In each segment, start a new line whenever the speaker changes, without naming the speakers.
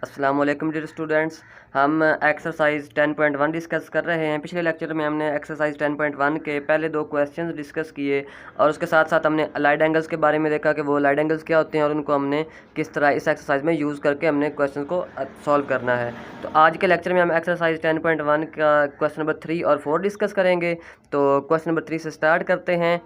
अस्सलाम वालेकुम dear students. हम एक्सरसाइज 10.1 डिस्कस कर रहे हैं। पिछले लेक्चर में हमने एक्सरसाइज 10.1 के पहले दो क्वेश्चंस डिस्कस किए और उसके साथ साथ हमने अलाइड एंगल्स के बारे में देखा कि वो अलाइड एंगल्स क्या होते हैं और उनको हमने किस तरह इस एक्सरसाइज में यूज़ करके हमने क्वेश्चन को सॉल्व करना है। तो आज के लेक्चर में हम एक्सरसाइज 10.1 का क्वेश्चन नंबर 3 और 4 डिस्कस करेंगे। तो क्वेश्चन नंबर 3 से स्टार्ट करते हैं।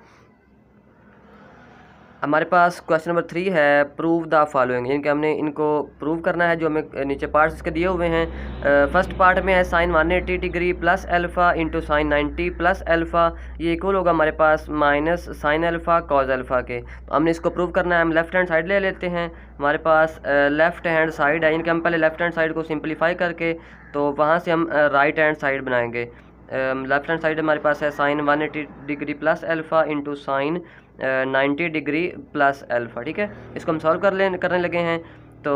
हमारे पास क्वेश्चन नंबर 3 है, प्रूव द फॉलोइंग, यानी कि हमने इनको प्रूव करना है जो हमें नीचे पार्ट्स इसके दिए हुए हैं। फर्स्ट पार्ट में है sine 180 degree plus alpha into sine 90 plus alpha, ये इक्वल होगा हमारे पास minus sine alpha cos alpha के। तो हमने इसको प्रूव करना है। हम लेफ्ट हैंड साइड ले लेते हैं। हमारे पास लेफ़्ट हैंड साइड है, यानी कि हम पहले लेफ्ट हैंड साइड को सिंप्लीफाई करके तो वहाँ से हम राइट हैंड साइड बनाएंगे। लेफ्ट हैंड साइड हमारे पास है sine 180 degree plus alpha into sine 90 degree plus alpha. ठीक है, इसको हम सॉल्व करने लगे हैं। तो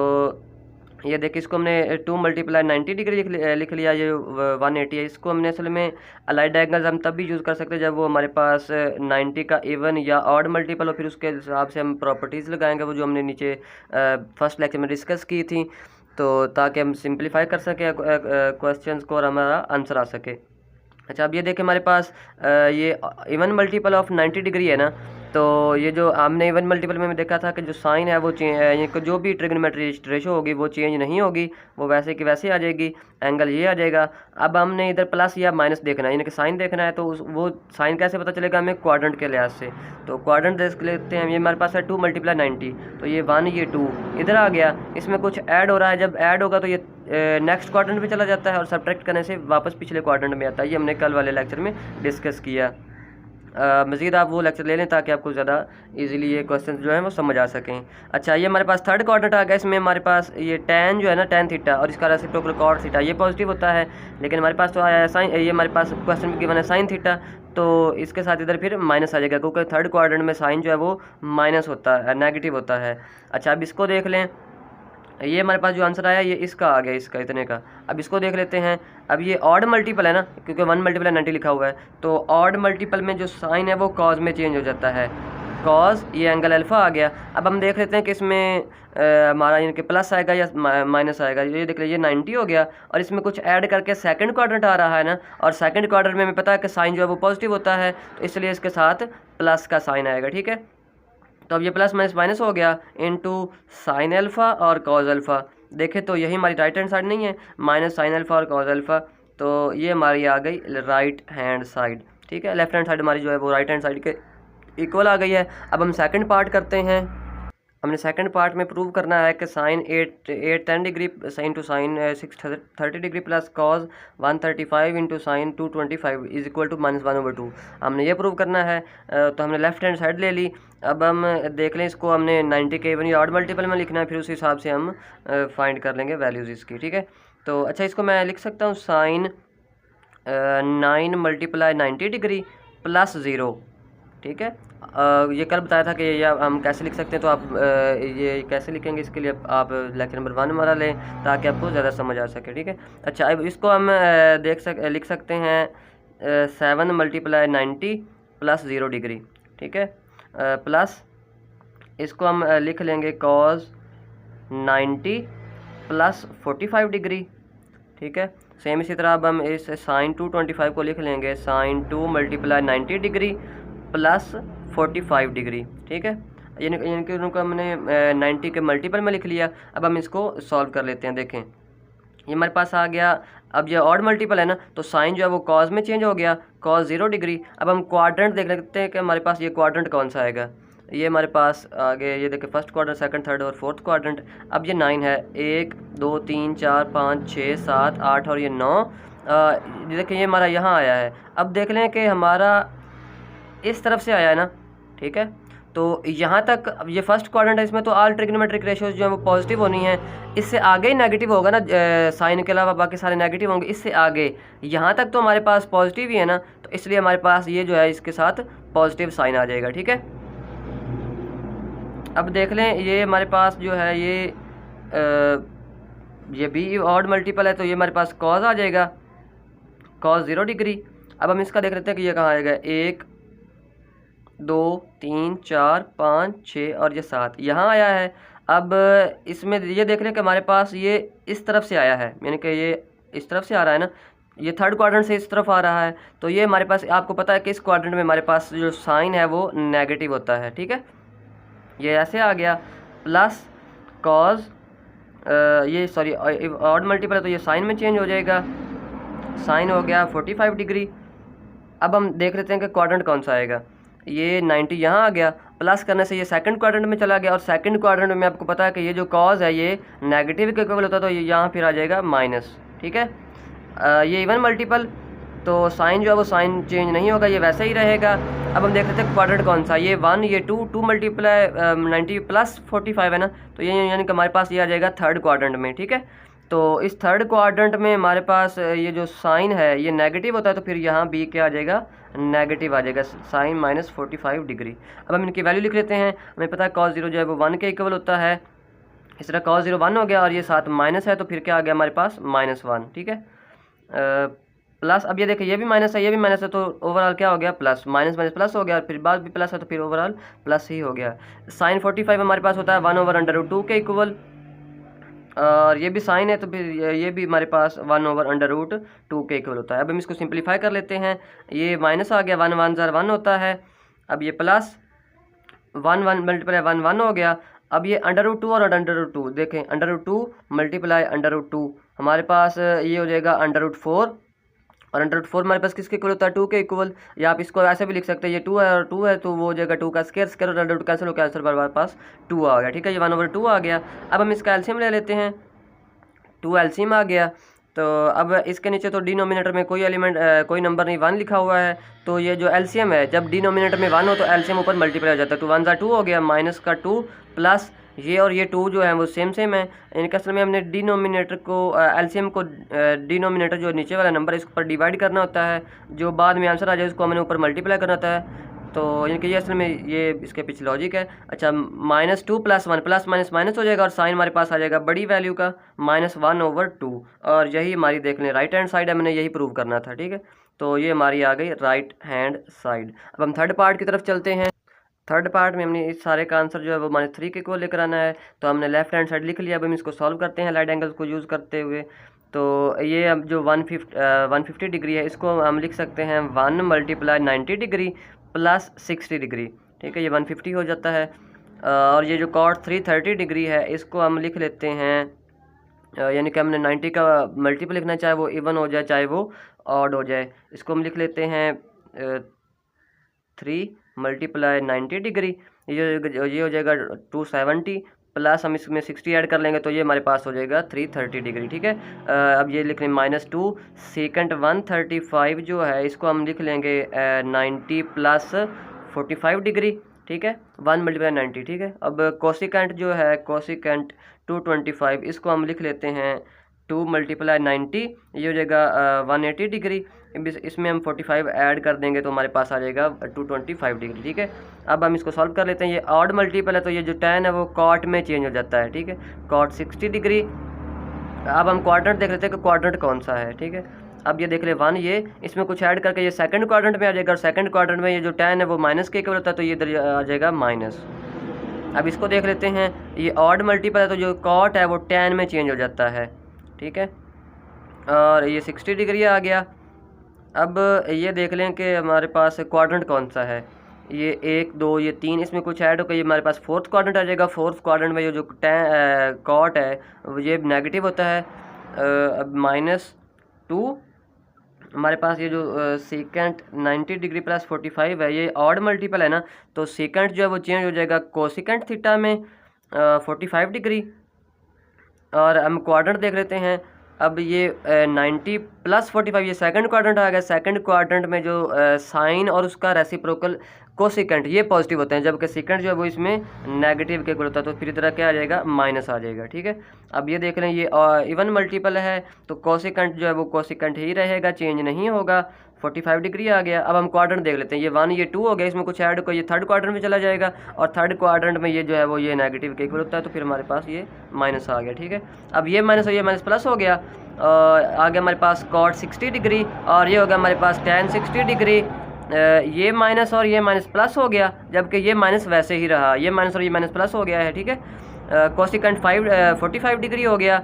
ये देखिए, इसको हमने 2 मल्टीप्लाई 90 डिग्री लिख लिया, ये 180 है। इसको हमने असल में अलाइड एंगल्स हम तब भी यूज़ कर सकते हैं जब वो हमारे पास 90 का इवन या ऑड मल्टीपल हो, फिर उसके हिसाब से हम प्रॉपर्टीज़ लगाएंगे वो जो हमने नीचे फर्स्ट लेक्चर में डिस्कस की थी, तो ताकि हम सिंप्लीफाई कर सकें क्वेश्चंस को और हमारा आंसर आ सके। अच्छा, अब ये देखें हमारे पास ये इवन मल्टीपल ऑफ 90 डिग्री है ना। तो ये जो हमने इवन मल्टीपल में देखा था कि जो साइन है वो चेंज, जो भी ट्रिग्नोमेट्री रेशो होगी वो चेंज नहीं होगी, वो वैसे की वैसे आ जाएगी, एंगल ये आ जाएगा। अब हमने इधर प्लस या माइनस देखना है, यानी कि साइन देखना है। तो वो साइन कैसे पता चलेगा हमें? क्वाड्रेंट के लिहाज से। तो क्वाड्रेंट देख लेते हैं। ये हमारे पास है 2 मल्टीप्लाई 90, तो ये 1 ये 2 इधर आ गया। इसमें कुछ ऐड हो रहा है, जब ऐड होगा तो ये नेक्स्ट क्वाड्रेंट पे चला जाता है और सब्ट्रैक्ट करने से वापस पिछले क्वाड्रेंट में आता है। ये हमने कल वाले लेक्चर में डिस्कस किया। मज़ीद आप वो लेक्चर ले लें ताकि आपको ज़्यादा इजीली ये क्वेश्चन जो है वो समझ आ सकें। अच्छा, ये हमारे पास थर्ड क्वाड्रेंट आ गया। इसमें हमारे पास ये टैन जो है ना, टैन थीटा, और इसका रेसिप्रोकल कॉट थीटा, ये पॉजिटिव होता है। लेकिन हमारे पास तो आया है साइन, ये हमारे पास क्वेश्चन में गिवन है साइन थीटा, तो इसके साथ इधर फिर माइनस आ जाएगा क्योंकि थर्ड क्वाड्रेंट में साइन जो है वो माइनस होता है, नेगेटिव होता है। अच्छा, अब इसको देख लें। ये हमारे पास जो आंसर आया ये इसका आ गया, इसका इतने का। अब इसको देख लेते हैं। अब ये ऑड मल्टीपल है ना, क्योंकि 1 मल्टीपल 90 लिखा हुआ है, तो ऑड मल्टीपल में जो साइन है वो कॉज में चेंज हो जाता है, कॉज ये एंगल अल्फ़ा आ गया। अब हम देख लेते हैं कि इसमें हमारा यानी कि प्लस आएगा या माइनस आएगा। ये देख लीजिए 90 हो गया और इसमें कुछ ऐड करके सेकंड क्वाड्रेंट आ रहा है ना, और सेकंड क्वाड्रेंट में हमें पता है कि साइन जो है वो पॉजिटिव होता है, तो इसलिए इसके साथ प्लस का साइन आएगा। ठीक है, तो अब ये प्लस माइनस माइनस हो गया इनटू साइन अल्फ़ा और कॉज अल्फ़ा। देखें तो यही हमारी राइट हैंड साइड नहीं है, माइनस साइन अल्फ़ा और कॉज अल्फ़ा, तो ये हमारी आ गई राइट हैंड साइड। ठीक है, लेफ्ट हैंड साइड हमारी जो है वो राइट हैंड साइड के इक्वल आ गई है। अब हम सेकंड पार्ट करते हैं। हमने सेकंड पार्ट में प्रूव करना है कि sine 10 degree into sine 630 degree plus cos 135 into sine 225 is equal to -1/2। हमने ये प्रूव करना है। तो हमने लेफ्ट हैंड साइड ले ली। अब हम देख लें, इसको हमने 90 के इवन या ऑड मल्टीपल में लिखना है, फिर उस हिसाब से हम फाइंड कर लेंगे वैल्यूज़ इसकी। ठीक है, तो अच्छा, इसको मैं लिख सकता हूँ साइन 9 मल्टीप्लाई 90 डिग्री प्लस 0। ठीक है, ये कल बताया था कि ये हम कैसे लिख सकते हैं, तो आप ये कैसे लिखेंगे इसके लिए आप लेक्चर नंबर 1 हमारा लें ताकि आपको ज़्यादा समझ आ सके। ठीक है, अच्छा, अब इसको हम लिख सकते हैं 7 मल्टीप्लाई 90 प्लस 0 डिग्री। ठीक है, प्लस इसको हम लिख लेंगे कॉज 90 प्लस 45 डिग्री। ठीक है, सेम इसी तरह अब हम इस साइन 225 को लिख लेंगे sine 2 multiply 90 degree plus 45 degree. ठीक है, यानी कि उनको हमने 90 के मल्टीपल में लिख लिया। अब हम इसको सॉल्व कर लेते हैं। देखें, ये हमारे पास आ गया। अब ये ऑड मल्टीपल है ना, तो साइन जो है वो कॉज में चेंज हो गया, कॉज 0 डिग्री। अब हम क्वाड्रेंट देख लेते हैं कि हमारे पास ये क्वाड्रेंट कौन सा आएगा। ये हमारे पास आगे ये देखिए, फर्स्ट क्वाड्रेंट, सेकंड, थर्ड और फोर्थ क्वाड्रेंट। अब ये 9 है, 1 2 3 4 5 6 7 8 और ये 9। ये देखिए, ये हमारा यहाँ आया है। अब देख लें कि हमारा इस तरफ से आया है ना। ठीक है, तो यहाँ तक अब ये फर्स्ट क्वाड्रेंट है, इसमें तो ऑल ट्रिग्नोमेट्रिक रेशियोज जो है वो पॉजिटिव होनी है। इससे आगे ही नेगेटिव होगा ना, साइन के अलावा बाकी सारे नेगेटिव होंगे। इससे आगे यहाँ तक तो हमारे पास पॉजिटिव ही है ना, तो इसलिए हमारे पास ये जो है इसके साथ पॉजिटिव साइन आ जाएगा। ठीक है, अब देख लें, ये हमारे पास जो है ये भी ऑड मल्टीपल है, तो ये हमारे पास कॉज आ जाएगा, कॉज 0 डिग्री। अब हम इसका देख लेते हैं कि ये कहाँ आएगा। 1 2 3 4 5 6 और ये 7 यहाँ आया है। अब इसमें ये देख लें कि हमारे पास ये इस तरफ से आया है, यानी कि ये इस तरफ से आ रहा है ना, ये थर्ड क्वाड्रेंट से इस तरफ आ रहा है। तो ये हमारे पास, आपको पता है कि इस क्वाड्रेंट में हमारे पास जो साइन है वो नेगेटिव होता है, ठीक है। ये ऐसे आ गया प्लस कॉज, ये सॉरी ऑड मल्टीपल है तो ये साइन में चेंज हो जाएगा, साइन हो गया 45 डिग्री। अब हम देख लेते हैं कि क्वाड्रेंट कौन सा आएगा। ये 90 यहाँ आ गया, प्लस करने से ये सेकंड क्वाड्रेंट में चला गया, और सेकंड क्वाड्रेंट में आपको पता है कि ये जो कॉज है ये नेगेटिव के इक्वल होता है, तो ये यहाँ फिर आ जाएगा माइनस, ठीक है। ये इवन मल्टीपल, तो साइन जो है वो साइन चेंज नहीं होगा, ये वैसे ही रहेगा। अब हम देख लेते हैं क्वाड्रेंट कौन सा, ये 1, ये 2 मल्टीप्लाई 90 प्लस 45 है ना, तो ये यानी कि हमारे पास ये आ जाएगा थर्ड क्वाड्रेंट में, ठीक है। तो इस थर्ड क्वाड्रेंट में हमारे पास ये जो साइन है ये नेगेटिव होता है, तो फिर यहाँ बी क्या आ जाएगा, नेगेटिव आ जाएगा, साइन माइनस 45 डिग्री। अब हम इनकी वैल्यू लिख लेते हैं। हमें पता है cos 0 जो है वो 1 के इक्वल होता है, इस तरह cos 0 1 हो गया, और ये साथ माइनस है तो फिर क्या आ गया हमारे पास -1, ठीक है। प्लस, अब ये देखिए ये भी माइनस है, ये भी माइनस है, तो ओवरऑल क्या हो गया, प्लस माइनस माइनस प्लस हो गया, फिर बाद भी प्लस है तो फिर ओवरऑल प्लस ही हो गया। साइन 45 हमारे पास होता है 1/√2 के इक्वल, और ये भी साइन है तो फिर ये भी हमारे पास 1/√2 के इक्वल होता है। अब हम इसको सिंपलीफाई कर लेते हैं, ये माइनस आ गया, 1 1 ज़र 1 होता है। अब ये प्लस 1 1 मल्टीप्लाई 1 1 हो गया। अब ये √2 और √2 देखें, √2 मल्टीप्लाई √2 हमारे पास ये हो जाएगा √4, और √4 हमारे पास किसके इक्वल होता है, 2 के इक्वल। या आप इसको ऐसे भी लिख सकते हैं, ये 2 है और 2 है तो वो हो जाएगा 2 का स्क्वायर, स्क्वायर और √2 कैंसिल हो गया, आंसर हमारे पास 2 आ गया, ठीक है। ये 1/2 आ गया। अब हम इसका एलसीएम ले लेते हैं, 2 एलसीएम आ गया। तो अब इसके नीचे तो डिनोमिनेटर में कोई एलिमेंट कोई नंबर नहीं, 1 लिखा हुआ है, तो ये जो एलसीएम है, जब डिनोमिनेटर में 1 हो तो एलसीएम ऊपर मल्टीप्लाई हो जाता है। 2 1 2 हो गया, माइनस का 2 प्लस ये और ये 2 जो है वो सेम है। इनके असल में हमने डिनोमिनेटर को एलसीएम को डिनोमिनेटर जो नीचे वाला नंबर है इसके ऊपर डिवाइड करना होता है, जो बाद में आंसर आ जाए उसको हमने ऊपर मल्टीप्लाई करना होता है। तो इनके ये असल में ये इसके पीछे लॉजिक है। अच्छा, -2 + 1 प्लस माइनस माइनस हो जाएगा, और साइन हमारे पास आ जाएगा बड़ी वैल्यू का -1/2, और यही हमारी देख लें राइट हैंड साइड है, मैंने यही प्रूव करना था, ठीक है। तो ये हमारी आ गई राइट हैंड साइड। अब हम थर्ड पार्ट की तरफ चलते हैं। थर्ड पार्ट में हमने इस सारे का आंसर जो है वो -3 के इक्वल लेकर आना है, तो हमने लेफ्ट हैंड साइड लिख लिया। अब हम इसको सॉल्व करते हैं राइट एंगल्स को यूज़ करते हुए। तो ये अब जो 150 डिग्री है इसको हम लिख सकते हैं 1 × 90 डिग्री प्लस 60 डिग्री, ठीक है, ये 150 हो जाता है। और ये जो cot 330 डिग्री है इसको हम लिख लेते हैं, यानी कि हमने 90 का मल्टीपल लिखना है, चाहे वो इवन हो जाए चाहे वो ऑड हो जाए। इसको हम लिख लेते हैं 3 × 90 डिग्री, ये हो जाएगा 270, प्लस हम इसमें 60 ऐड कर लेंगे तो ये हमारे पास हो जाएगा 330 डिग्री, ठीक है। अब ये लिख लें -2 सेकंड 135 जो है इसको हम लिख लेंगे 90 + 45 डिग्री, ठीक है, 1 × 90, ठीक है। अब कोसिकेंट जो है कोसिकेंट 225 इसको हम लिख लेते हैं 2 × 90, ये हो जाएगा 180 डिग्री। इसमें हम 45 ऐड कर देंगे तो हमारे पास आ जाएगा 225 डिग्री, ठीक है। अब हम इसको सॉल्व कर लेते हैं। ये ऑड मल्टीपल है तो ये जो tan है वो cot में चेंज हो जाता है, ठीक है, cot 60 डिग्री। अब हम क्वाड्रेंट देख लेते हैं कि क्वाड्रेंट कौन सा है, ठीक है। अब ये देख ले 1, ये इसमें कुछ ऐड करके ये सेकंड क्वाड्रेंट में आ जाएगा, और सेकंड क्वाड्रेंट में ये जो tan है वो माइनस के इक्वल होता है, तो ये इधर आ जाएगा माइनस। अब इसको देख लेते हैं, ये ऑड मल्टीपल है तो जो cot है वो tan में चेंज हो जाता है, ठीक है, और ये 60 डिग्री आ गया। अब ये देख लें कि हमारे पास क्वाड्रेंट कौन सा है, ये 1 2 ये 3, इसमें कुछ ऐड होकर ये हमारे पास फोर्थ क्वाड्रेंट आ जाएगा। फोर्थ क्वाड्रेंट में ये जो cot है ये नेगेटिव होता है। अब -2 हमारे पास ये जो सेकंड 90 डिग्री प्लस 45 है ये ऑड मल्टीपल है ना, तो सेकंड जो है वो चेंज हो जाएगा कोसिकेंट थीटा में 45 डिग्री। और हम क्वाड्रेंट देख लेते हैं। अब ये 90 + 45 ये सेकंड क्वाड्रेंट आ गया। सेकंड क्वाड्रेंट में जो साइन और उसका रेसिप्रोकल कोसिकेंट ये पॉजिटिव होते हैं, जबकि सेकंड जो है वो इसमें नेगेटिव के इक्वल होता है, तो फिर इधर क्या आ जाएगा, माइनस आ जाएगा, ठीक है। अब ये देख लें ये इवन मल्टीपल है तो कोसिकेंट जो है वो कोसिकेंट ही रहेगा, चेंज नहीं होगा। 45 डिग्री आ गया। अब हम क्वाड्रेंट देख लेते हैं, ये 1 ये 2 हो गया, इसमें कुछ ऐड को ये थर्ड क्वाड्रेंट में चला जाएगा, और थर्ड क्वाड्रेंट में ये जो है वो ये नेगेटिव के इक्वल होता है, तो फिर हमारे पास ये माइनस आ गया, ठीक है। अब ये माइनस और ये माइनस प्लस हो गया, आ गया हमारे पास cot 60 डिग्री, और ये हो गया हमारे पास tan 60 डिग्री। ये माइनस और ये माइनस प्लस हो गया, जबकि ये माइनस वैसे ही रहा, ये माइनस और ये माइनस प्लस हो गया है, ठीक है। कोसिकेंट 45 डिग्री हो गया,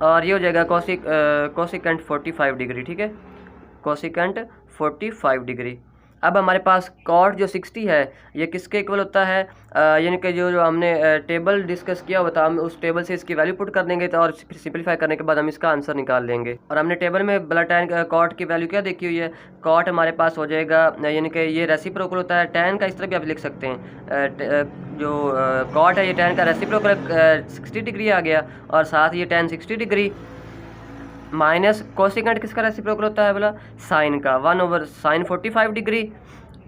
और ये हो जाएगा कोसिकेंट 45 डिग्री, ठीक है, कोसिकेंट 45 डिग्री। अब हमारे पास कॉट जो 60 है ये किसके इक्वल होता है, यानी कि जो हमने टेबल डिस्कस किया हुआ था, हम उस टेबल से इसकी वैल्यू पुट कर देंगे तो, और फिर सिंपलीफाई करने के बाद हम इसका आंसर निकाल लेंगे। और हमने टेबल में ब्लड टैन कॉट की वैल्यू क्या देखी हुई है, कॉट हमारे पास हो जाएगा, यानी कि ये रेसिप्रोकल होता है टैन का, इस तरह भी आप लिख सकते हैं, जो कॉट है ये टैन का रेसिप्रोकल 60 डिग्री आ गया, और साथ ये टैन 60 डिग्री माइनस कोसिकेंट किसका रेसिप्रोकल होता है बोला, साइन का, 1/sin 45 डिग्री,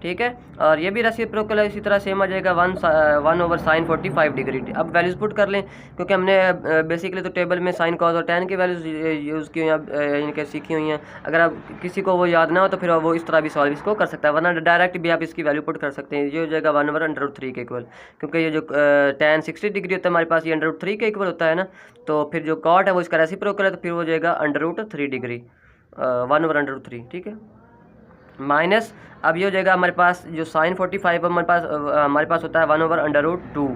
ठीक है, और ये भी रेसिप्रोकल है, इसी तरह सेम आ जाएगा 1/sin 45 डिग्री। अब वैल्यूज़ पुट कर लें, क्योंकि हमने बेसिकली तो टेबल में साइन कॉस और टैन की वैल्यूज़ यूज़ की हुई हैं, इनके सीखी हुई हैं। अगर आप किसी को वो याद ना हो तो फिर वो इस तरह भी सॉल्व इसको कर सकता है, वरना डायरेक्ट भी आप इसकी वैल्यू पुट कर सकते हैं। ये हो जाएगा 1/√3 के इक्वल, क्योंकि ये जो टैन 60 डिग्री होता है हमारे पास, ये √3 के इक्वल होता है ना, तो फिर जो कॉट है वो इसका रेसिप्रोकल है, तो फिर हो जाएगा √3 डिग्री, 1/√3, ठीक है, माइनस। अब ये हो जाएगा हमारे पास जो sin 45 हमारे पास होता है 1/√2,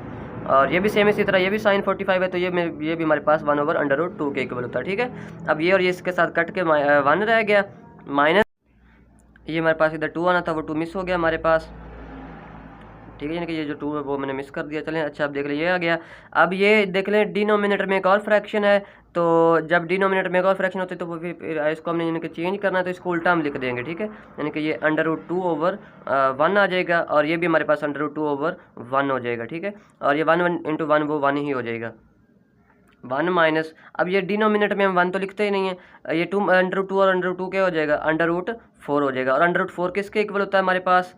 और ये भी सेम इसी तरह, ये भी sin 45 है, तो ये भी हमारे पास 1/√2 के इक्वल होता है, ठीक है। अब ये और ये इसके साथ कट के 1 रह गया, माइनस ये हमारे पास इधर 2 आना था, वो 2 मिस हो गया हमारे पास, ठीक है, यानी कि ये जो 2 है वो मैंने मिस कर दिया। चलें, अच्छा, अब देख लें ये आ गया। अब ये देख लें डिनोमिनेटर में एक और फ्रैक्शन है, तो जब डिनोमिनेटर में एक और फ्रैक्शन होते हैं तो वो फिर इसको हमने यानी कि चेंज करना है, तो इसको उल्टा हम लिख देंगे, ठीक है, यानी कि ये √2/1 आ जाएगा, और ये भी हमारे पास √2/1 हो जाएगा, ठीक है, और ये 1 × 1 वो 1 ही हो जाएगा, 1 माइनस। अब ये डिनोमिनेटर में हम 1 तो लिखते ही नहीं है, ये √2 और √2 क्या हो जाएगा, √4 हो जाएगा, और √4 किसके इक्वल होता है हमारे पास,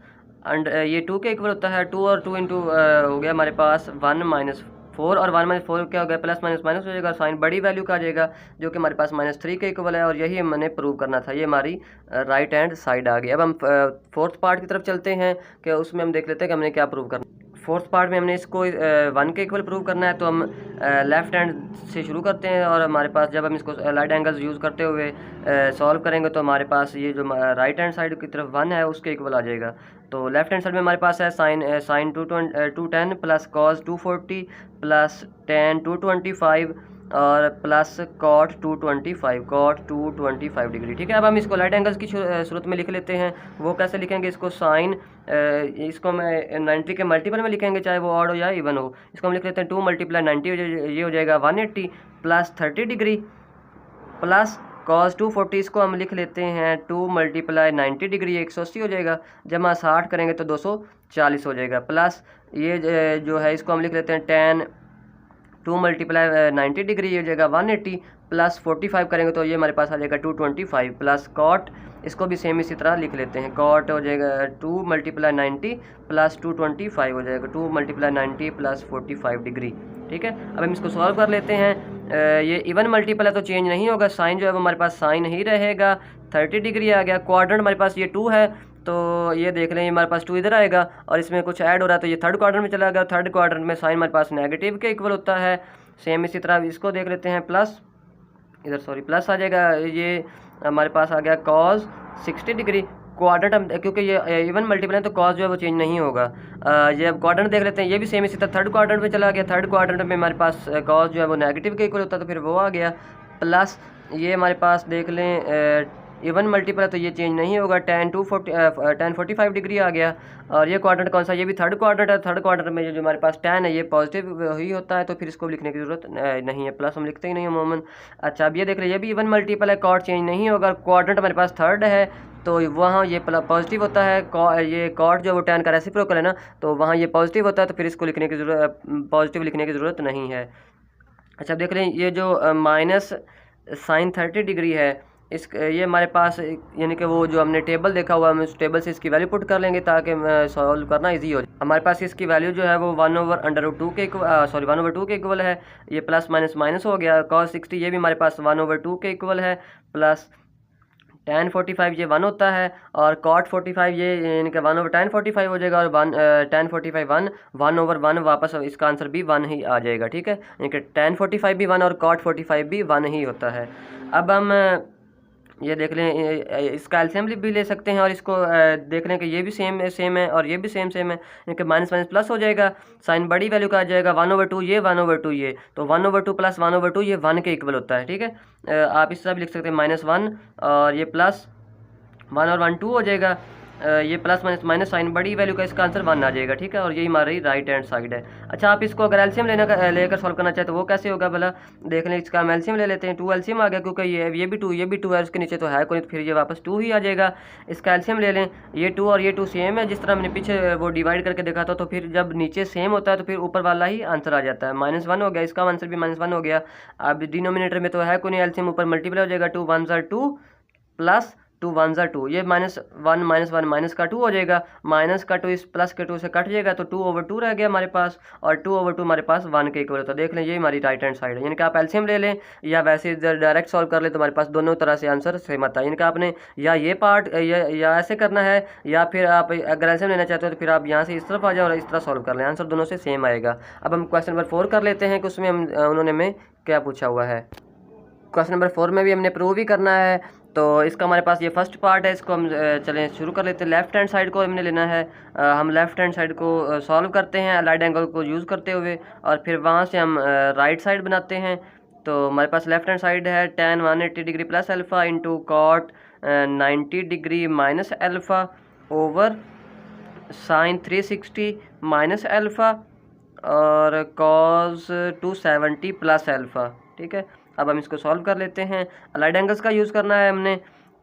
ये 2 के इक्वल होता है, 2 और 2 इंटू हो गया हमारे पास 1 - 4, और 1 - 4 क्या हो गया, प्लस माइनस माइनस हो जाएगा, साइन बड़ी वैल्यू का आ जाएगा, जो कि हमारे पास -3 के इक्वल है, और यही हमने प्रूव करना था। ये हमारी राइट हैंड साइड आ गई। अब हम फोर्थ पार्ट की तरफ चलते हैं, कि उसमें हम देख लेते हैं कि हमने क्या प्रूव करना। फोर्थ पार्ट में हमने इसको 1 के इक्वल प्रूव करना है, तो हम लेफ़्ट हैंड से शुरू करते हैं, और हमारे पास जब हम इसको राइट एंगल्स यूज़ करते हुए सॉल्व करेंगे तो हमारे पास ये जो राइट हैंड साइड की तरफ 1 है उसके इक्वल आ जाएगा। तो लेफ्ट हैंड साइड में हमारे पास है sine 210 plus cos 240 plus tan 225 और प्लस कॉट 225 डिग्री, ठीक है। अब हम इसको राइट एंगल्स की सूरत में लिख लेते हैं। वो कैसे लिखेंगे इसको, साइन इसको मैं 90 के मल्टीपल में लिखेंगे, चाहे वो ऑड हो या इवन हो। इसको हम लिख लेते हैं 2 × 90, ये हो जाएगा 180 प्लस 30 डिग्री प्लस कॉस 240, इसको हम लिख लेते हैं 2 × 90 डिग्री, 180 हो जाएगा, जमा 60 करेंगे तो 240 हो जाएगा, प्लस ये जो है इसको हम लिख लेते हैं टेन 2 × 90 डिग्री, ये हो जाएगा 180 प्लस 45 करेंगे तो ये हमारे पास आ जाएगा 225 प्लस कॉट, इसको भी सेम इसी तरह लिख लेते हैं, कॉट हो जाएगा 2 × 90 प्लस 225 हो जाएगा 2 × 90 प्लस 45 डिग्री, ठीक है। अब हम इसको सॉल्व कर लेते हैं। ये इवन मल्टीपल है तो चेंज नहीं होगा, साइन जो है वो हमारे पास साइन ही रहेगा, 30 डिग्री आ गया। क्वाड्रेंट हमारे पास ये 2 है, तो ये देख लें हमारे पास 2 इधर आएगा, और इसमें कुछ ऐड हो रहा है तो ये थर्ड क्वाड्रेंट में चला गया। थर्ड क्वाड्रेंट में साइन हमारे पास नेगेटिव के इक्वल होता है। सेम इसी तरह इसको देख लेते हैं, प्लस इधर सॉरी प्लस आ जाएगा, ये हमारे पास आ गया कॉस 60 डिग्री। क्वाड्रेंट हम क्योंकि ये इवन मल्टीपल है तो कॉस जो है वो चेंज नहीं होगा। ये अब क्वाड्रेंट देख लेते हैं, ये भी सेम इसी तरह थर्ड क्वाड्रेंट में चला गया। थर्ड क्वाड्रेंट में हमारे पास कॉस जो है वो नेगेटिव के इक्वल होता है, तो फिर वो आ गया, प्लस ये हमारे पास देख लें इवन मल्टीपल है तो ये चेंज नहीं होगा, टेन 45 डिग्री आ गया। और ये क्वाड्रेंट कौन सा, ये भी थर्ड क्वाड्रेंट है। थर्ड क्वाड्रेंट में जो हमारे पास टेन है ये पॉजिटिव ही होता है, तो फिर इसको लिखने की ज़रूरत नहीं है, प्लस हम लिखते ही नहीं अमूमन। अच्छा, अब ये देख रहे ये भी इवन मल्टीपल है, कॉट चेंज नहीं होगा। क्वाड्रेंट हमारे पास थर्ड है तो वहाँ ये पॉजिटिव होता है, ये कॉट जो वो टेन का रेसिप्रोकल है ना, तो वहाँ ये पॉजिटिव होता है, तो फिर इसको लिखने की ज़रूरत पॉजिटिव लिखने की ज़रूरत नहीं है। अच्छा, देख रहे हैं ये जो माइनस साइन 30 डिग्री है, ये हमारे पास यानी कि वो जो हमने टेबल देखा हुआ है, हम उस टेबल से इसकी वैल्यू पुट कर लेंगे ताकि सॉल्व करना इजी हो जाए। हमारे पास इसकी वैल्यू जो है वो 1/√2 के इक्वल है। ये प्लस माइनस माइनस हो गया। cos 60 ये भी हमारे पास 1/2 के इक्वल है, प्लस tan 45 ये 1 होता है, और cot 45 ये यानी कि 1/tan 45 हो जाएगा, और tan 45 1/1 वापस इसका आंसर भी 1 ही आ जाएगा, ठीक है। यानी कि tan 45 भी 1 और cot 45 भी 1 ही होता है। अब हम ये देख लें, इसका एलसीएम भी ले सकते हैं और इसको देख लें कि ये भी सेम है और ये भी सेम है, यानी कि माइनस माइनस प्लस हो जाएगा, साइन बड़ी वैल्यू का आ जाएगा 1/2 ये 1/2 ये, तो 1/2 प्लस 1/2 ये 1 के इक्वल होता है। ठीक है, आप इस तरह भी लिख सकते हैं -1 और ये प्लस 1 और 1 2 हो जाएगा, ये प्लस माइनस माइनस साइन बड़ी वैल्यू का इसका आंसर 1 आ जाएगा। ठीक है, और यही हमारी राइट हैंड साइड है। अच्छा, आप इसको अगर एलसीएम लेकर सॉल्व करना चाहे तो वो कैसे होगा भला, देख लें। इसका हम एलसीएम ले लेते हैं, 2 एलसीएम आ गया, क्योंकि ये भी 2 है, उसके नीचे तो है कोई, तो फिर ये वापस 2 ही आ जाएगा। इसका एलसीएम ले लें, ये 2 और ये 2 सेम है, जिस तरह मैंने पीछे वो डिवाइड करके देखा था, तो फिर जब नीचे सेम होता है तो फिर ऊपर वाला ही आंसर आ जाता है। -1 हो गया, इसका आंसर भी -1 हो गया। अब डिनोमिनेटर में तो है कोई नहीं, एलसीएम ऊपर मल्टीप्लाई हो जाएगा, 2 1 2 प्लस 2 1 2, ये -1 -1 माइनस का 2 हो जाएगा, माइनस का 2 इस प्लस के 2 से कट जाएगा, तो 2/2 रह गया हमारे पास, और 2/2 हमारे पास 1 के इक्वल होता है। देख लें, ये हमारी राइट हैंड साइड है। यानी कि आप एलसीएम ले लें या वैसे डायरेक्ट सॉल्व कर लें, तो हमारे पास दोनों तरह से आंसर सेम आता है। यानी कि आपने या ये पार्ट या ऐसे करना है, या फिर आप अगर एलसीएम लेना चाहते हो तो फिर आप यहाँ से इस तरफ आ जाओ और इस तरह सॉल्व कर लें, आंसर दोनों से सेम आएगा। अब हम क्वेश्चन नंबर 4 कर लेते हैं कि उसमें उन्होंने हमें क्या पूछा हुआ है। क्वेश्चन नंबर 4 में भी हमने प्रूव ही करना है, तो इसका हमारे पास ये फर्स्ट पार्ट है, इसको हम चलें शुरू कर लेते हैं। लेफ्ट हैंड साइड को हमने लेना है, हम लेफ्ट हैंड साइड को सॉल्व करते हैं अलाइड एंगल को यूज़ करते हुए, और फिर वहाँ से हम राइट साइड बनाते हैं। तो हमारे पास लेफ्ट हैंड साइड है tan 180 degree plus alpha into cot 90 degree minus alpha over sine 360 minus alpha और कॉस 270 प्लस अल्फ़ा। ठीक है, अब हम इसको सॉल्व कर लेते हैं। अलाइड एंगल्स का यूज़ करना है हमने,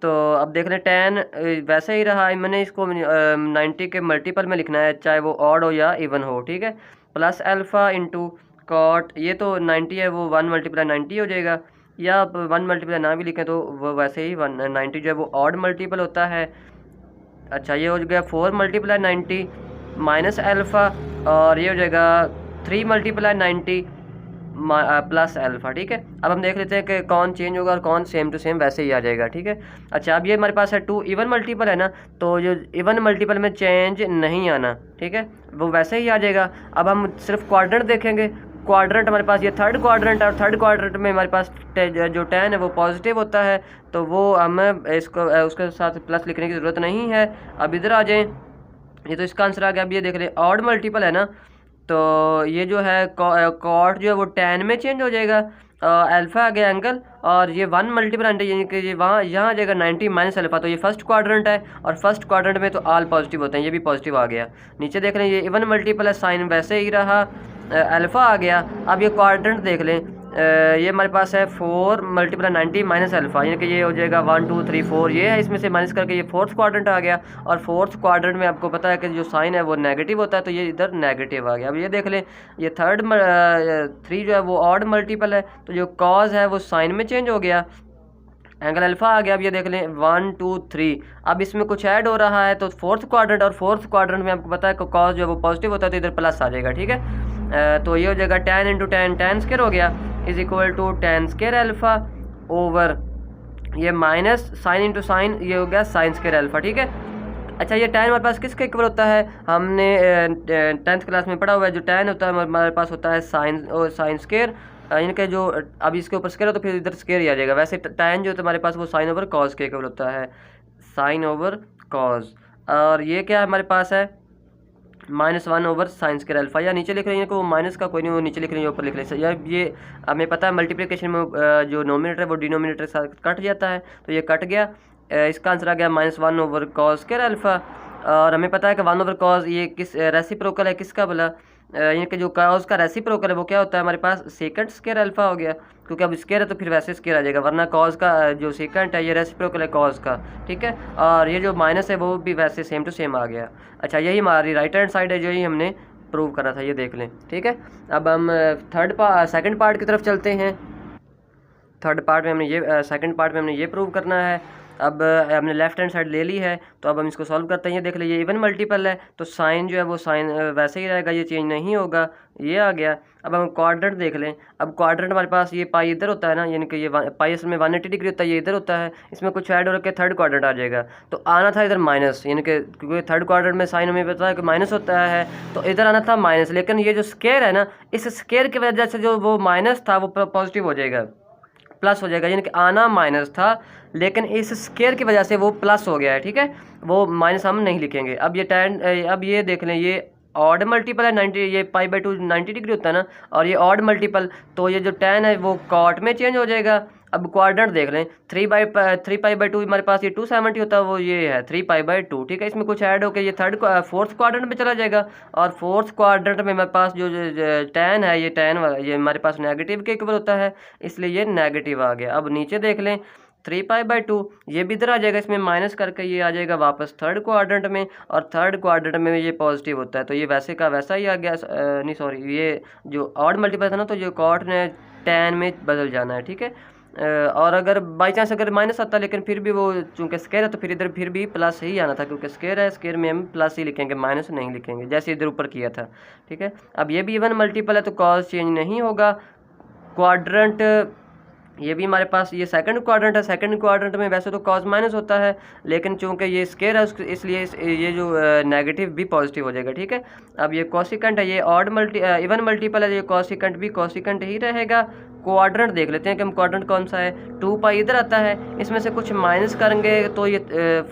तो अब देख रहे हैं tan वैसे ही रहा, मैंने इसको 90 के मल्टीपल में लिखना है, चाहे वो ऑड हो या इवन हो। ठीक है, प्लस अल्फ़ा इंटू कॉट, ये तो 90 है, वो 1 × 90 हो जाएगा, या आप 1 × ना भी लिखें तो वो वैसे ही 90 जो है वो ऑड मल्टीपल होता है। अच्छा, ये हो गया 4 × 90 माइनस अल्फ़ा, और ये हो जाएगा 3 × 90 प्लस अल्फ़ा। ठीक है, अब हम देख लेते हैं कि कौन चेंज होगा और कौन सेम टू सेम वैसे ही आ जाएगा। ठीक है, अच्छा, अब ये हमारे पास है 2 इवन मल्टीपल है ना, तो जो इवन मल्टीपल में चेंज नहीं आना, ठीक है, वो वैसे ही आ जाएगा। अब हम सिर्फ क्वाड्रेंट देखेंगे, क्वाड्रेंट हमारे पास ये थर्ड क्वाड्रेंट है, और थर्ड क्वाड्रेंट में हमारे पास जो tan है वो पॉजिटिव होता है, तो वो हमें इसको उसके साथ प्लस लिखने की ज़रूरत नहीं है। अब इधर आ जाएँ, ये तो इसका आंसर आ गया। अब ये देख लें, ऑड मल्टीपल है ना, तो ये जो है कॉट जो है वो tan में चेंज हो जाएगा, अल्फ़ा आ गया एंगल, और ये 1 × यानी कि ये वहाँ यहाँ आ जाएगा 90 माइनस अल्फ़ा, तो ये फर्स्ट क्वाड्रेंट है, और फर्स्ट क्वाड्रेंट में तो ऑल पॉजिटिव होते हैं, ये भी पॉजिटिव आ गया। नीचे देख लें, ये इवन मल्टीपल है, साइन वैसे ही रहा, अल्फ़ा आ गया। अब ये क्वाड्रेंट देख लें, ये हमारे पास है 4 × 90 माइनस अल्फ़ा, यानी कि ये हो जाएगा 1 2 3 4, ये है, इसमें से माइनस करके ये फोर्थ क्वाड्रेंट आ गया, और फोर्थ क्वाड्रेंट में आपको पता है कि जो साइन है वो नेगेटिव होता है, तो ये इधर नेगेटिव आ गया। अब ये देख लें, ये थर्ड 3 जो है वो ऑड मल्टीपल है, तो जो कॉज है वो साइन में चेंज हो गया, एंगल अल्फ़ा आ गया। अब ये देख लें 1 2 3, अब इसमें कुछ ऐड हो रहा है, तो फोर्थ क्वाड्रेंट, और फोर्थ क्वाड्रेंट में आपको पता है कि कॉस जो है वो पॉजिटिव होता है, तो इधर प्लस आ जाएगा। ठीक है, तो ये हो जाएगा tan × tan, tan स्क्वायर हो गया, is equal to tan square alpha over ये माइनस साइन × साइन, ये हो गया साइन स्क्वायर अल्फ़ा। ठीक है, अच्छा, ये tan हमारे पास किसके इक्वल होता है, हमने 10th क्लास में पढ़ा हुआ है, जो tan होता है हमारे पास होता है साइन और साइन स्क्वायर, इनके जो अब इसके ऊपर स्क्वायर हो तो फिर इधर स्क्वायर ही आ जाएगा। वैसे tan जो होता है हमारे पास वो साइन ओवर कॉस के इक्वल होता है, साइन ओवर कॉस, और ये क्या हमारे पास है -1 ओवर साइन स्क्वायर अल्फ़ा, या नीचे लिख रहे हैं को माइनस का कोई नहीं, वो नीचे लिख रहे हैं ऊपर लिख रहे हैं, या ये हमें पता है मल्टीप्लिकेशन में जो नोमिनेटर है वो डिनोमिनेटर के साथ कट जाता है, तो ये कट गया, इसका आंसर आ गया -1 ओवर कॉस स्क्वायर अल्फ़ा, और हमें पता है कि 1 ओवर कॉस ये किस रेसिप्रोकल है, किसका भला, यानी कि जो कॉस का रेसिप्रोकल है वो क्या होता है हमारे पास सेकंड स्क्वायर अल्फ़ा हो गया, क्योंकि अब स्क्वायर है तो फिर वैसे स्क्वायर आ जाएगा, वरना कॉस का जो सेकंड है ये रेसिप्रोकल है कॉस का। ठीक है, और ये जो माइनस है वो भी वैसे सेम टू सेम आ गया। अच्छा, यही हमारी राइट हैंड साइड है, जो ही हमने प्रूव करना था, ये देख लें। ठीक है, अब हम सेकंड पार्ट की तरफ चलते हैं। थर्ड पार्ट में हमने ये सेकंड पार्ट में हमने ये प्रूव करना है। अब हमने लेफ्ट हैंड साइड ले ली है, तो अब हम इसको सॉल्व करते हैं। ये देख लीजिए, इवन मल्टीपल है तो साइन जो है वो साइन वैसे ही रहेगा, ये चेंज नहीं होगा, ये आ गया। अब हम क्वाड्रेंट देख लें। अब क्वाड्रेंट हमारे पास ये पाई इधर होता है ना, यानी कि ये पाई इसमें 180 डिग्री होता है, ये इधर होता है, इसमें कुछ ऐड हो रखे थर्ड क्वाड्रेंट आ जाएगा, तो आना था इधर माइनस, यानी कि क्योंकि थर्ड क्वाड्रेंट में साइन हमें पता है कि माइनस होता है, तो इधर आना था माइनस, लेकिन ये जो स्क्वायर है ना, इस स्क्वायर की वजह से जो वो माइनस था वो पॉजिटिव हो जाएगा, प्लस हो जाएगा, यानी कि आना माइनस था लेकिन इस स्केयर की वजह से वो प्लस हो गया है, ठीक है, वो माइनस हम नहीं लिखेंगे। अब ये tan, अब ये देख लें, ये ऑड मल्टीपल है 90, ये π/2 90 डिग्री होता है ना, और ये ऑड मल्टीपल, तो ये जो tan है वो कॉट में चेंज हो जाएगा। अब क्वाड्रेंट देख लें, 3π/2 हमारे पास ये 270 होता है, वो ये है 3π/2, ठीक है। इसमें कुछ ऐड होकर ये फोर्थ क्वाड्रेंट में चला जाएगा, और फोर्थ क्वाड्रेंट में हमारे पास जो tan है, ये हमारे पास नेगेटिव के इक्वल होता है, इसलिए ये नेगेटिव आ गया। अब नीचे देख लें 3π/2, ये भी इधर आ जाएगा, इसमें माइनस करके ये आ जाएगा वापस थर्ड क्वाड्रेंट में, और थर्ड क्वाड्रेंट में ये पॉजिटिव होता है, तो ये वैसे का वैसा ही आ गया। नहीं सॉरी, ये जो ऑड मल्टीपल था ना, तो जो कॉट ने tan में बदल जाना है, ठीक है। और अगर बाई चांस अगर माइनस आता लेकिन फिर भी वो चूँकि स्केयर है तो फिर इधर फिर भी प्लस ही आना था, क्योंकि स्केयर है, स्केयर में हम प्लस ही लिखेंगे, माइनस नहीं लिखेंगे, जैसे इधर ऊपर किया था, ठीक है। अब ये भी इवन मल्टीपल है तो कॉज चेंज नहीं होगा। क्वाड्रेंट, ये भी हमारे पास ये सेकंड क्वाड्रेंट है, सेकंड क्वाड्रेंट में वैसे तो कॉज माइनस होता है, लेकिन चूंकि ये स्केयर है इसलिए ये जो नेगेटिव भी पॉजिटिव हो जाएगा, ठीक है। अब ये कोसिकेंट है, ये इवन मल्टीपल है, ये कोसिकेंट भी कोसिकेंट ही रहेगा। क्वाड्रेंट देख लेते हैं कि हम क्वाड्रेंट कौन सा है, 2π इधर आता है, इसमें से कुछ माइनस करेंगे तो ये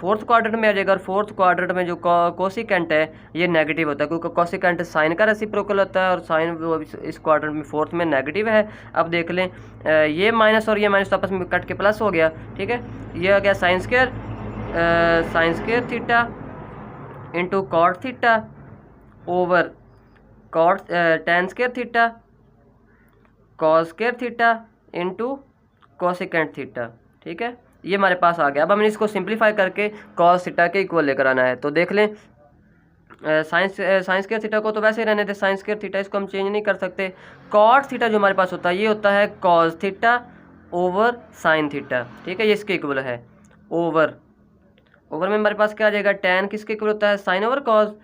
फोर्थ क्वाड्रेंट में आ जाएगा, और फोर्थ क्वाड्रेंट में जो कोसिकेंट है ये नेगेटिव होता है, क्योंकि कोसिकेंट साइन का रेसिप्रोकल होता है, और साइन इस क्वाड्रेंट में फोर्थ में नेगेटिव है। अब देख लें, ये माइनस और ये माइनस आपस में कट के प्लस हो गया, ठीक है। ये आ गया sine square theta into cot theta over cot tan square theta cos square theta into cosecant theta, ठीक है। ये हमारे पास आ गया। अब हमें इसको सिंप्लीफाई करके कॉस थीटा के इक्वल लेकर आना है, तो देख लें साइंस स्क्वायर थीटा को तो वैसे ही रहने थे, साइंस स्क्वायर थीटा इसको हम चेंज नहीं कर सकते। कॉट थीटा जो हमारे पास होता है ये होता है cos theta over sine theta, ठीक है, ये इसके इक्वल है। ओवर में हमारे पास क्या आ जाएगा, tan किसके इक्वल होता है, sine over cos,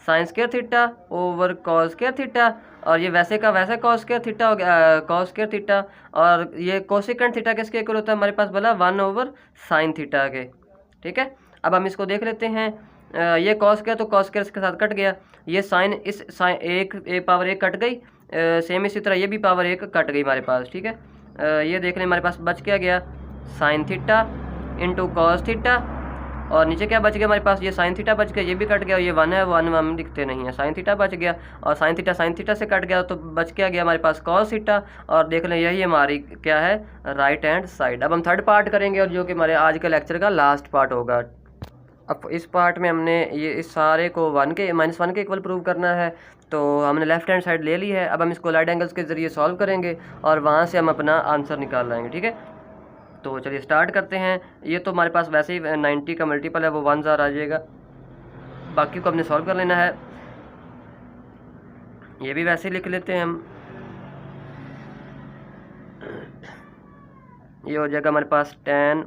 sine square theta over cos square theta, और ये वैसे का वैसा कॉस स्क्वायर थीटा हो गया, कॉस स्क्वायर थीटा, और ये कोसिकेंट थीटा किसके इक्वल होता है हमारे पास बोला 1 साइन थीटा के, ठीक है। अब हम इसको देख लेते हैं, ये कॉस स्क्वायर तो कॉस स्क्वायर के साथ कट गया, ये साइन इस साइन एक पावर 1 कट गई, सेम इसी तरह ये भी पावर 1 कट गई हमारे पास, ठीक है। ये देख लें हमारे पास बच क्या गया, sine theta into cos theta, और नीचे क्या बच गया हमारे पास, ये साइन थीटा बच गया, ये भी कट गया, ये 1 है, 1 हम लिखते नहीं है, साइन थीटा बच गया, और साइन थीटा से कट गया, तो बच क्या गया हमारे पास कॉस थीटा, और देख लें यही हमारी क्या है, राइट हैंड साइड। अब हम थर्ड पार्ट करेंगे, और जो कि हमारे आज के लेक्चर का लास्ट पार्ट होगा। अब इस पार्ट में हमने ये इस सारे को -1 के इक्वल प्रूव करना है, तो हमने लेफ्ट हैंड साइड ले ली है। अब हम इसको लाइट एंगल्स के ज़रिए सॉल्व करेंगे, और वहाँ से हम अपना आंसर निकाल लाएंगे, ठीक है। तो चलिए स्टार्ट करते हैं। ये तो हमारे पास वैसे ही 90 का मल्टीपल है, वो 1 आ जाएगा, बाकी को हमने सॉल्व कर लेना है। ये भी वैसे ही लिख लेते हैं हम, ये हो जाएगा हमारे पास tan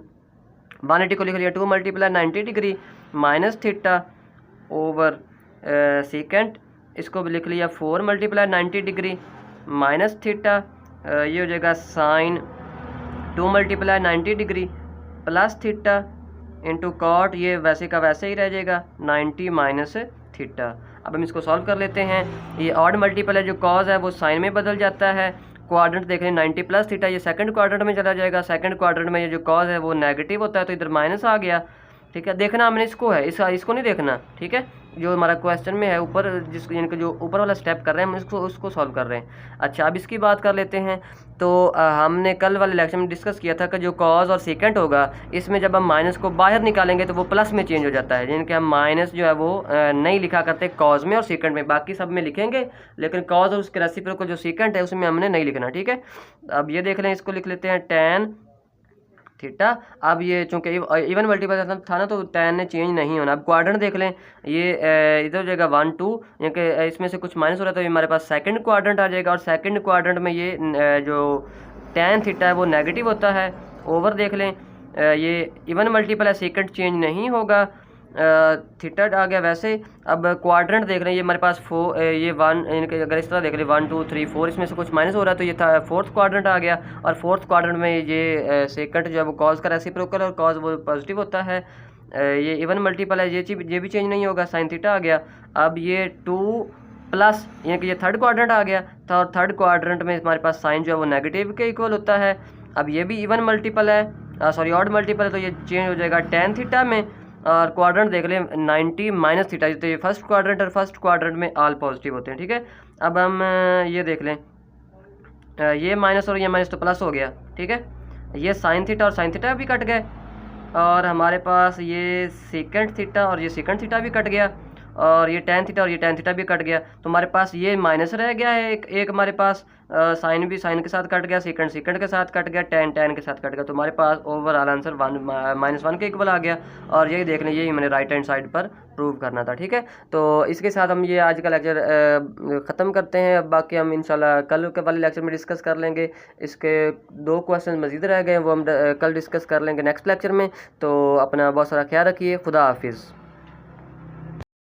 180 को लिख लिया, 2 × 90 degree minus theta over second, इसको भी लिख लिया 4 × 90 डिग्री माइनस थीटा, ये हो जाएगा sine 2 × 90 degree plus theta into cot, ये वैसे का वैसे ही रह जाएगा 90 माइनस थीटा। अब हम इसको सॉल्व कर लेते हैं। ये ऑड मल्टीपल है, जो कॉज है वो साइन में बदल जाता है। क्वाड्रेंट देख लें 90 प्लस थीटा, ये सेकंड क्वाड्रेंट में चला जाएगा, सेकंड क्वाड्रेंट में ये जो कॉज है वो नेगेटिव होता है, तो इधर माइनस आ गया, ठीक है। देखना हमने इसको है, इसको नहीं देखना, ठीक है। जो हमारा क्वेश्चन में है ऊपर, जिसको यानी कि जो ऊपर वाला स्टेप कर रहे हैं हम उसको सॉल्व कर रहे हैं। अच्छा, अब इसकी बात कर लेते हैं। तो हमने कल वाले लेक्चर में डिस्कस किया था कि जो कॉज और सेकेंड होगा, इसमें जब हम माइनस को बाहर निकालेंगे तो वो प्लस में चेंज हो जाता है, यानी कि हम माइनस जो है वो नहीं लिखा करते कॉज में और सेकेंड में, बाकी सब में लिखेंगे, लेकिन कॉज और उसके रेसिप्रोकल जो सेकेंड है उसमें हमने नहीं लिखना, ठीक है। अब ये देख लें, इसको लिख लेते हैं tan थीटा। अब ये चूँकि इवन मल्टीपल था ना, तो tan ने चेंज नहीं होना। अब क्वाड्रेंट देख लें, ये इधर हो जाएगा 1 2, यानी कि इसमें से कुछ माइनस हो रहा है, तो ये हमारे पास सेकंड क्वाड्रेंट आ जाएगा, और सेकंड क्वाड्रेंट में ये जो tan थीटा है वो नेगेटिव होता है। ओवर देख लें, ये इवन मल्टीपल है, सेकंड चेंज नहीं होगा, थीटा आ गया वैसे। अब क्वाड्रेंट देख रहे हैं, ये हमारे पास ये 1, यानी अगर इस तरह देख लें 1 2 3 4, इसमें से कुछ माइनस हो रहा है, तो ये था फोर्थ क्वाड्रेंट आ गया, और फोर्थ क्वाड्रेंट में ये सेकंड जो है वो कॉज का रेसिप्रोकल, और कॉज वो पॉजिटिव होता है। ये इवन मल्टीपल है, ये भी चेंज नहीं होगा, साइन थीटा आ गया। अब ये 2 प्लस, यानी कि ये थर्ड क्वाड्रेंट आ गया था, और थर्ड क्वाड्रेंट में हमारे पास साइन जो है वो नेगेटिव के इक्वल होता है, अब ये भी इवन मल्टीपल है, सॉरी ऑड मल्टीपल है, तो ये चेंज हो जाएगा टेन थीटा में। और क्वाड्रेंट देख लें 90 माइनस थीटा, तो ये फर्स्ट क्वाड्रेंट और फर्स्ट क्वाड्रेंट में ऑल पॉजिटिव होते हैं, ठीक है। अब हम ये देख लें, ये माइनस और ये माइनस तो प्लस हो गया, ठीक है। ये साइन थीटा और साइन थीटा भी कट गए, और हमारे पास ये सेकंड थीटा और ये सेकंड थीटा भी कट गया, और ये टेन थीटा और ये टेन थीटा भी कट गया। तो हमारे पास ये माइनस रह गया है, एक हमारे पास साइन भी साइन के साथ कट गया, सेकंड सेकंड के साथ कट गया, टेन टेन के साथ कट गया। तो हमारे पास ओवरऑल आंसर -1 के इक्वल आ गया। और यही देख लें, यही मैंने राइट हैंड साइड पर प्रूव करना था, ठीक है। तो इसके साथ हम ये आज का लेक्चर ख़त्म करते हैं। अब बाकी हम इंशाल्लाह कल के वाले लेक्चर में डिस्कस कर लेंगे। इसके 2 क्वेश्चन मज़ीद रह गए हैं, वो हम कल डिस्कस कर लेंगे नेक्स्ट लेक्चर में। तो अपना बहुत सारा ख्याल रखिए। खुदा हाफिज़।